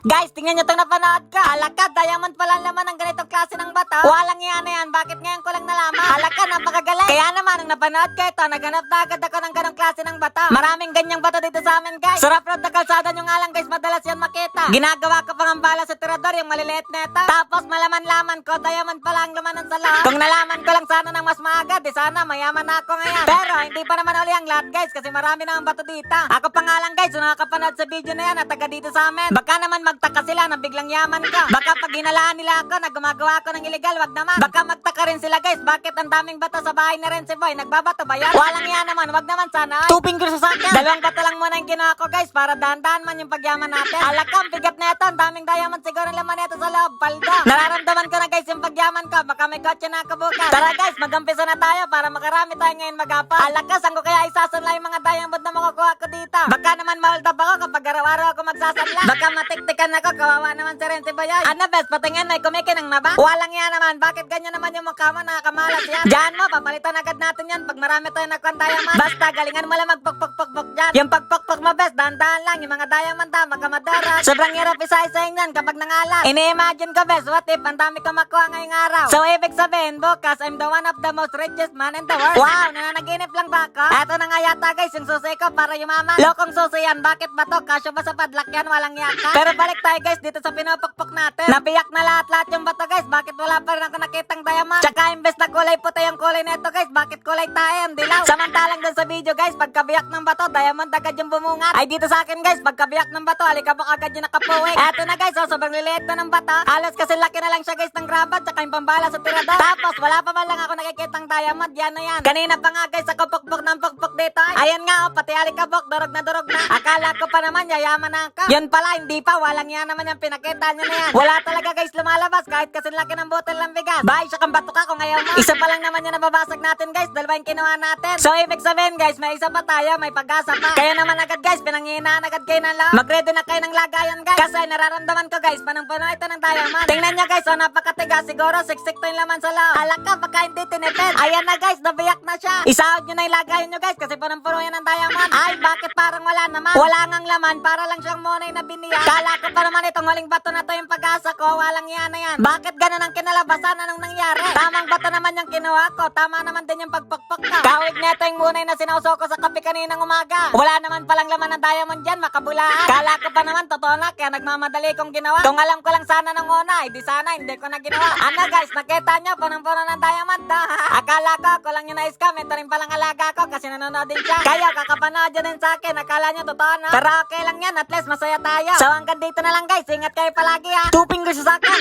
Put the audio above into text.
Guys, tingnan nyo itong napanood ko. Halaka, diamond pala ang laman ng ganitong klase ng bato. Walang yan na yan. Bakit ngayon ko lang nalaman? Halaka, napakagaling. Kaya naman, nung napanood ko ito, naghanap na agad ako ng ganong klase ng bato. Maraming ganyang bato dito sa amin, guys. Sarap road na kalsada nyo nga lang, guys. Madalas yan makita. Ginagawa ko pang bala sa tirador, yung maliliit na ito. Tapos malaman-laman ko, diamond pala ang laman ng salon. Kung nalaman ko lang sana ng mas maaga, di sana mayaman na ako ngayon. Pero hindi pa naman uli ang lahat, guys, kasi marami na ang bato dito. Ako pa nga lang, guys, yung nakakapanood sa video na yan at taga dito sa amin. Baka naman magtaka sila na biglang yaman ka. Baka pag hinalaan nila ako na gumagawa ako ng illegal, wag naman. Baka magtaka rin sila, guys, bakit ang daming bato sa bahay na rin si Boy? Nagbabato ba yan? Walang yan naman, wag naman sana. 2 fingers sa akin. 2 bato lang muna yung ginawa ko, guys, para dahan-dahan man yung pagyaman natin. Alakam, bigat na ito. Ang daming diamond siguro ang laman nito sa loob. Palda. Nararamdaman ko na, guys, yung pagyaman ko. Baka may kotse na ako bukas. Tara, guys, magampisa na tayo para makarami tayo ngayon magapa. Alakas, saan ko kaya isasanla yung mga diamond na makukuha ko dito? Baka naman ma-hold up ako kapag araw-araw ako magsasanla. Baka matiktikan ako, kawawa naman si Renzi Boyoy. Ano, bes, patingin, may kumikinang na ba? Walang yan naman. Bakit ganyan naman yung mukha mo? Nakakamalas yan. Diyan mo, papalitan agad natin yan pag marami tayo nakuha diamond. Basta, galingan mo lang magpok-pok-pok-pok dyan. Yung pagpok-pok mo, bes, dahan-dahan lang. Yung mga diamond ha, magkamadaras. Sobrang hirap isa-isahin yan kapag nangalat. Ini-imagine ko, bes, what if ang dami ko makuha ngayong araw? So, ibig sabihin, bukas, I'm the one of the most richest man in the world. Wow, nananaginip lang ba ako? Eto na nga yata, guys, yung susi ko para yumaman. Lokong susi yan. Bakit ba to? Kasyo ba sa padlock yan? Walang yaka. Pero balik tayo, guys, dito sa pinupukpok natin. Nabiyak na lahat-lahat yung bato, guys. Bakit wala pa rin ako nakitang diamond? Tsaka imbes na kulay puti yung kulay nito, guys. Bakit kulay tayo yung dilaw? Samantalang dun sa video, guys, pagkabiyak ng bato, diamond agad yung bumungat. Ay, dito sa akin, guys, pagkabiyak ng bato, alikabok agad yung nakapuwing. Eto na, guys, sobrang liliit na ng bato. Halos kasi laki na lang siya, guys, ng grabat, tsaka yung pambala sa tirador. Tapos, wala pa man lang ako nakikitang diamond. Yan na yan. Kanina pa nga, guys, ako pukpok ng pukpok dito. Ayan nga, oh, pati alikabok, durog na durog na. Akala ko pa naman, yayaman na ako. Yan pala, hindi pa. Walang yan naman yung pinakita nyo na yan. Wala talaga, guys, lumalabas kahit kasi laki ng botel ng bigas. Bye, siya kang bato ka kung ayaw mo. Isa pa lang naman yung nababasag natin, guys. 2 yung kinuha natin. So, ibig sabihin, guys, may isa pa tayo, may pag-asa pa. Kaya naman agad, guys, pinanghihinaan agad kayo ng loob. Mag-ready na kayo ng lagayan, guys. Kasi nararamdaman ko, guys, panang-puno ito ng diamond. Tingnan nyo, guys, so napakatigas. Siguro, siksik to yung laman sa loob. Alak ka, baka hindi tinipid. Ayan na, guys, nabiyak na siya. Isahod nyo na yung lagayan nyo, guys, kasi panang-puno yan ng diamond. Ay, bakit parang wala naman? Wala ngang laman, para lang siyang monay na biniyak. Kala ko pa naman itong huling bato na to yung pag-asa ko. Walang yan na yan. Bakit ganun ang kinalabasan? Anong nangyari? Tamang bato naman yung kinuha ko. Tama naman din yung pagpukpok ko. Kawig neto yung munay na sinauso ko sa kape kaninang umaga. Wala naman palang laman ng diamond dyan, makabulaan. Kala ko pa naman, totoo na, kaya nagmamadali kong ginawa. Kung alam ko lang sana nung una, di sana, hindi ko na ginawa. Ano, guys, nakita nyo, punong-puno ng diamond. Akala ko, ako lang yung na-scam. Ito rin palang alaga ko kasi nanonood din siya. Kayo, kakapanood yun din sa akin. Akala nyo, totoo na. Pero okay lang yan, at least masaya tayo. So hanggang dito na lang, guys. Ingat kayo palagi, ha. 2 fingers sa akin.